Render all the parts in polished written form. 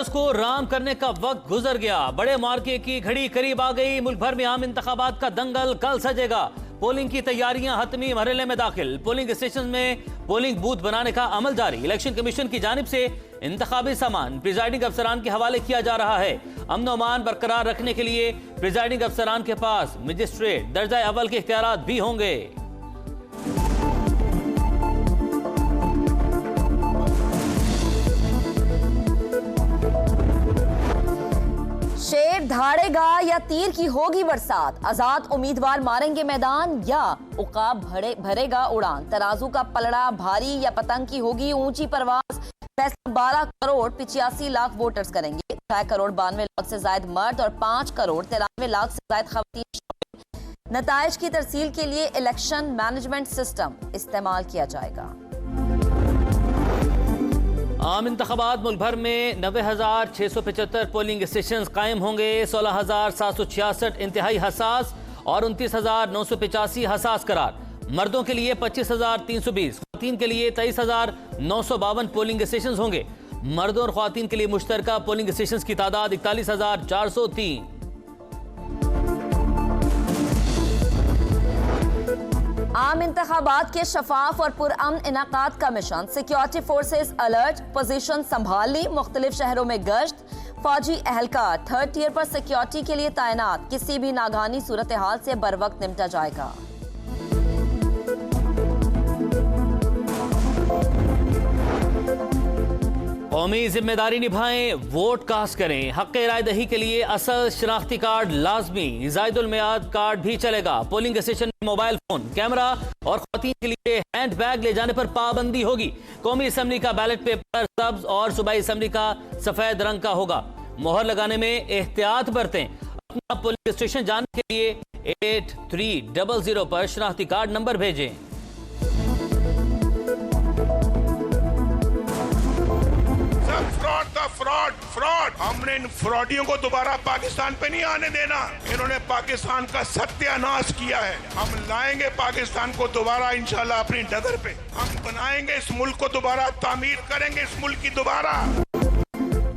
कागज को राम करने का वक्त गुजर गया। बड़े मार्के की घड़ी करीब आ गई। मुल्क भर में आम इंतखाबात का दंगल कल सजेगा। पोलिंग की तैयारियां हतमी मरहले में दाखिल। पोलिंग स्टेशन में पोलिंग बूथ बनाने का अमल जारी। इलेक्शन कमीशन की जानिब से इंतखाबी सामान प्रिजाइडिंग अफसरान के हवाले किया जा रहा है। अमन व अमान बरकरार रखने के लिए प्रिजाइडिंग अफसरान के पास मजिस्ट्रेट दर्जा अव्वल के इख्तियारात भी होंगे। शेर धाड़ेगा या तीर की होगी बरसात। आजाद उम्मीदवार मारेंगे मैदान या उकाब भरेगा उड़ान। तराजू का पलड़ा भारी या पतंग की होगी ऊंची परवाज। फैसला 12 करोड़ 85 लाख वोटर्स करेंगे। 6 करोड़ 92 लाख से ज्यादा मर्द और 5 करोड़ 93 लाख से ज्यादा खवातीन। नताइज की तरसील के लिए इलेक्शन मैनेजमेंट सिस्टम इस्तेमाल किया जाएगा। आम इंतखाबात मुल्क भर में 90,675 पोलिंग स्टेशन कायम होंगे। 16,766 इंतहाई हसास और 29,985 हसास करार। मर्दों के लिए 25,320, ख्वातीन के लिए 23,952 पोलिंग स्टेशन होंगे। मर्दों और ख्वातीन के लिए मुश्तरका पोलिंग स्टेशन की तादाद 41,403। आम इंतखाबात के शफाफ और पुरअमन इनाकात का mission. Security forces alert, position संभाल ली। मुख्तलिफ शहरों में गश्त। फौजी एहलकार 3rd टियर पर सिक्योरिटी के लिए तैनात। किसी भी नागानी सूरत हाल से बर वक्त निपटा जाएगा। कौमी जिम्मेदारी निभाएं, वोट कास्ट करें। हक राय दही के लिए असल शनाख्ती कार्ड लाजमी। जायदुल मियाद कार्ड भी चलेगा। पोलिंग स्टेशन में मोबाइल फोन, कैमरा और ख्वातीन के लिए हैंड बैग ले जाने पर पाबंदी होगी। कौमी असम्बली का बैलेट पेपर सब्ज और सूबाई असम्बली का सफेद रंग का होगा। मोहर लगाने में एहतियात बरतें। अपना पोलिंग स्टेशन जाने के लिए 8300 पर शनाख्ती कार्ड नंबर भेजें। फ्रॉड हमने इन फ्रॉडियों को दोबारा पाकिस्तान पे नहीं आने देना। इन्होंने पाकिस्तान का सत्यानाश किया है। हम लाएंगे पाकिस्तान को दोबारा इंशाल्लाह अपनी डगर पे। हम बनाएंगे इस मुल्क को दोबारा, तामीर करेंगे इस मुल्क की दोबारा।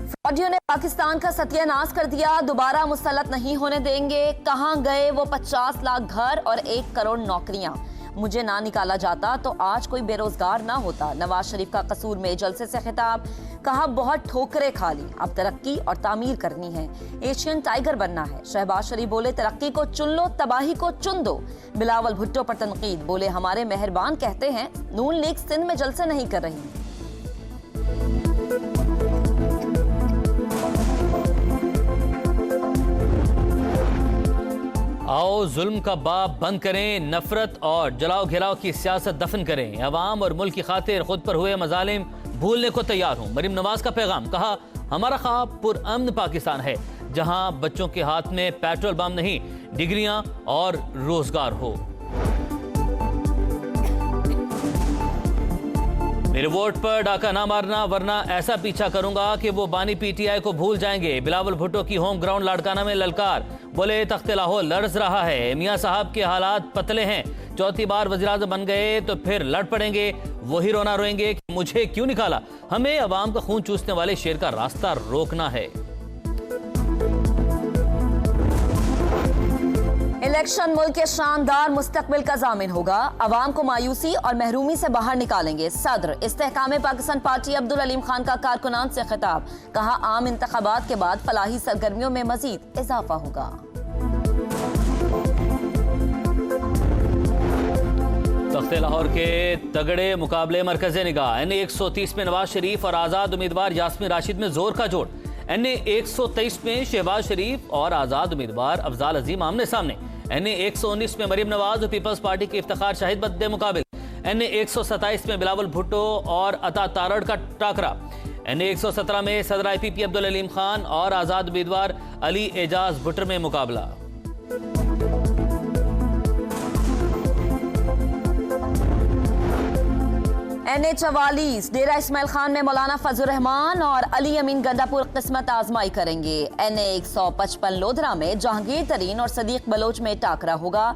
फ्रॉडियों ने पाकिस्तान का सत्यानाश कर दिया। दोबारा मुसल्लत नहीं होने देंगे। कहां गए वो 50 लाख घर और 1 करोड़ नौकरियां। मुझे ना निकाला जाता तो आज कोई बेरोजगार ना होता। नवाज शरीफ का कसूर में जलसे से खिताब। कहा बहुत ठोकरें खा ली, अब तरक्की और तामीर करनी है। एशियन टाइगर बनना है। शहबाज शरीफ बोले तरक्की को चुन लो, तबाही को चुन दो। बिलावल भुट्टो पर तनकीद, बोले हमारे मेहरबान कहते हैं नून लीग सिंध में जलसे नहीं कर रही। आओ जुल्म का बाब बंद करें, नफरत और जलाओ घिराव की सियासत दफन करें। अवाम और मुल्क की खातिर खुद पर हुए मजालिम भूलने को तैयार हूं। मरीम नवाज का पैगाम। कहा हमारा ख्वाब पुरअमन पाकिस्तान है जहां बच्चों के हाथ में पेट्रोल बम नहीं, डिग्रियां और रोजगार हो। मेरे वोट पर डाका ना मारना वरना ऐसा पीछा करूंगा कि वो बानी पीटीआई को भूल जाएंगे। बिलावल भुट्टो की होम ग्राउंड लाड़काना में ललकार। बोले तख्ते लाहौर लड़स रहा है। मियां साहब के हालात पतले हैं। 4थी बार वज़ीर-ए-आज़म बन गए तो फिर लड़ पड़ेंगे। वही रोना रोएंगे कि मुझे क्यों निकाला। हमें अवाम का खून चूसने वाले शेर का रास्ता रोकना है। इलेक्शन मुल्क के शानदार मुस्तकबिल का जामिन होगा। अवाम को मायूसी और महरूमी से बाहर निकालेंगे। सदर इस्तेहकाम पाकिस्तान पार्टी अब्दुल अलीम खान का कारकुनान से खिताब। कहा आम इंतखाबात के बाद फलाही सरगर्मियों में मजीद इजाफा होगा। तख्ते लाहौर के तगड़े मुकाबले मरकज़े निगाह। NA 130 में नवाज शरीफ और आज़ाद उम्मीदवार यास्मीन राशिद में जोर का जोड़। NA 123 में शहबाज शरीफ और आज़ाद उम्मीदवार अफजाल अजीम आमने सामने। NA 119 में मरीम नवाज और पीपल्स पार्टी के इफ्तिखार शाहिद बद्दे मुकाबिल। NA 127 में बिलावल भुट्टो और अता तारड़ का टाकरा। NA 117 में सदर IPP अब्दुल अलीम खान और आज़ाद उम्मीदवार अली एजाज भुट्टर में मुकाबला। NA44 डेरा इस्माइल खान में मौलाना फजल रहमान और अली अमीन गंडापुर किस्मत आजमाई करेंगे। NA155 लोधरा में जहांगीर तरीन और सदीक बलोच में टाकरा होगा।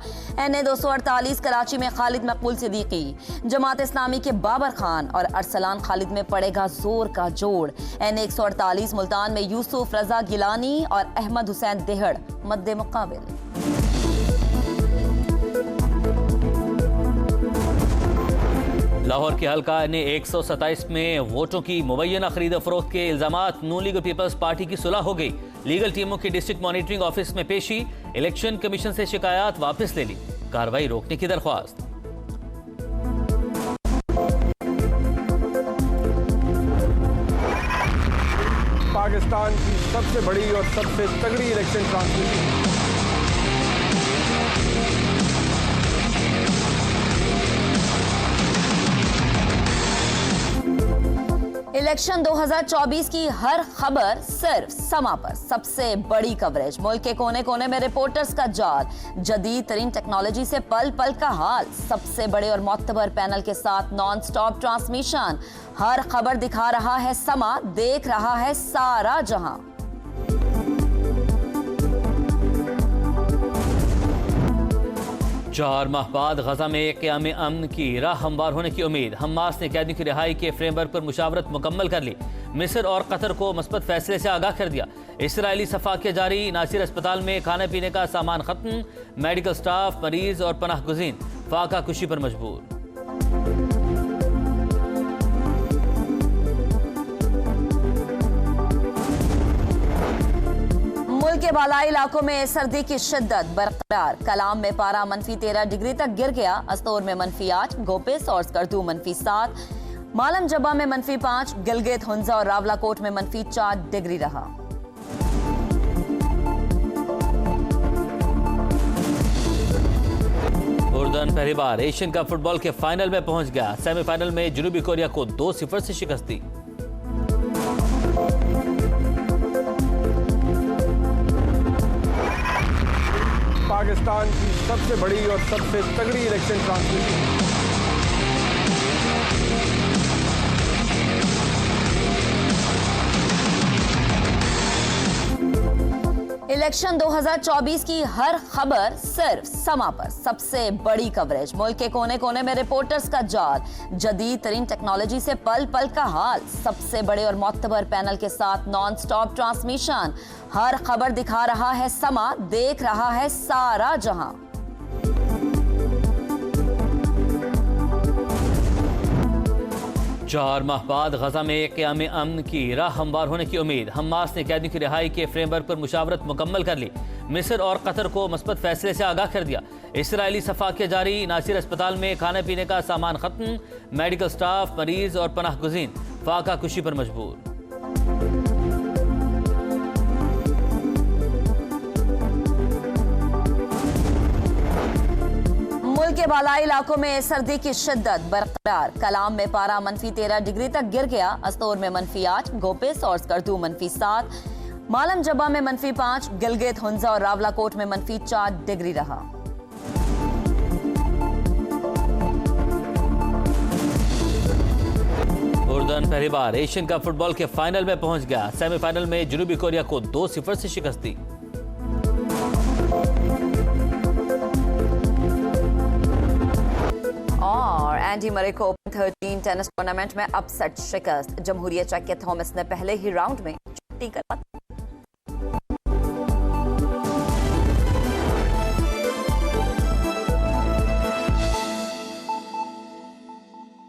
NA248 कराची में खालिद मकबूल सिद्दीकी, जमात इस्लामी के बाबर खान और अरसलान खालिद में पड़ेगा जोर का जोड़। NA148 मुल्तान में यूसुफ रजा गिलानी और अहमद हुसैन देहड़ मद्दे मुकाबिल। लाहौर के हल्का NA127 में वोटों की मुबैना खरीद फरोख्त के इल्जामात नून लीग पीपल्स पार्टी की सुलह हो गई। लीगल टीमों की डिस्ट्रिक्ट मॉनिटरिंग ऑफिस में पेशी, इलेक्शन कमीशन से शिकायत वापस ले ली, कार्रवाई रोकने की दरख्वास्त। पाकिस्तान की सबसे बड़ी और सबसे तगड़ी इलेक्शन ट्रांसमिशन इलेक्शन 2024 की हर खबर सिर्फ समा पर। सबसे बड़ी कवरेज, मुल्क के कोने कोने में रिपोर्टर्स का जाल, जदीद तरीन टेक्नोलॉजी से पल पल का हाल, सबसे बड़े और मोतबर पैनल के साथ नॉन स्टॉप ट्रांसमिशन। हर खबर दिखा रहा है समा, देख रहा है सारा जहां। 4 माह बाद गजा में क़याम अमन की राह हमवार होने की उम्मीद। हमास ने कैदियों की रिहाई के फ्रेमवर्क पर मुशावरत मुकम्मल कर ली। मिस्र और कतर को मुस्बत फैसले से आगाह कर दिया। इसराइली सफाकिया जारी, नासिर अस्पताल में खाने पीने का सामान खत्म, मेडिकल स्टाफ, मरीज और पनाह गुज़ीन फाका कुशी पर मजबूर। मुल्क के बालाई इलाकों में सर्दी की शिद्दत बरकरार। कलाम में पारा -13 डिग्री तक गिर गया। अस्तोर में -8, गोपिस और स्कर्दू -7, मालम जब्बा में -5, गिलगित, हुंजा और रावलाकोट में -4 डिग्री रहा। उर्दन पहली बार एशियन कप फुटबॉल के फाइनल में पहुंच गया। सेमीफाइनल में जनूबी कोरिया को 2-0 से शिकस्त दी। पाकिस्तान की सबसे बड़ी और सबसे तगड़ी इलेक्शन ट्रांसमिशन इलेक्शन 2024 की हर खबर सिर्फ समा पर। सबसे बड़ी कवरेज, मुल्क के कोने कोने में रिपोर्टर्स का जाल, जदीद तरीन टेक्नोलॉजी से पल पल का हाल, सबसे बड़े और मोतबर पैनल के साथ नॉन स्टॉप ट्रांसमिशन। हर खबर दिखा रहा है समा, देख रहा है सारा जहां। चार माह बाद गजा में क़याम अमन की राह हमवार होने की उम्मीद। हमास ने कैदियों की रिहाई के फ्रेमवर्क पर मुशावरत मुकम्मल कर ली। मिस्र और कतर को मुस्बत फैसले से आगाह कर दिया। इसराइली सफाकिया जारी, नासिर अस्पताल में खाने पीने का सामान खत्म, मेडिकल स्टाफ, मरीज और पनाह गुज़ीन फाका कुशी पर मजबूर। मुल्क के बालाई इलाकों में सर्दी की शिद्दत बरकरार। कलाम में पारा -13 डिग्री तक गिर गया। अस्तोर में -8, गोपिस और स्कर्दू -7, मालम जब्बा में -5, गिलगित, हुंजा और रावलाकोट में -4 डिग्री रहा। उर्दन पहली बार एशियन कप फुटबॉल के फाइनल में पहुंच गया। सेमीफाइनल में जनूबी कोरिया को 2-0 से शिकस्त दी। और एंडी मरे को ओपन 13 टेनिस टूर्नामेंट में अपसेट शिकस्त। जमहूरिया चेक के थॉमस ने पहले ही राउंड में छुट्टी करवा दी।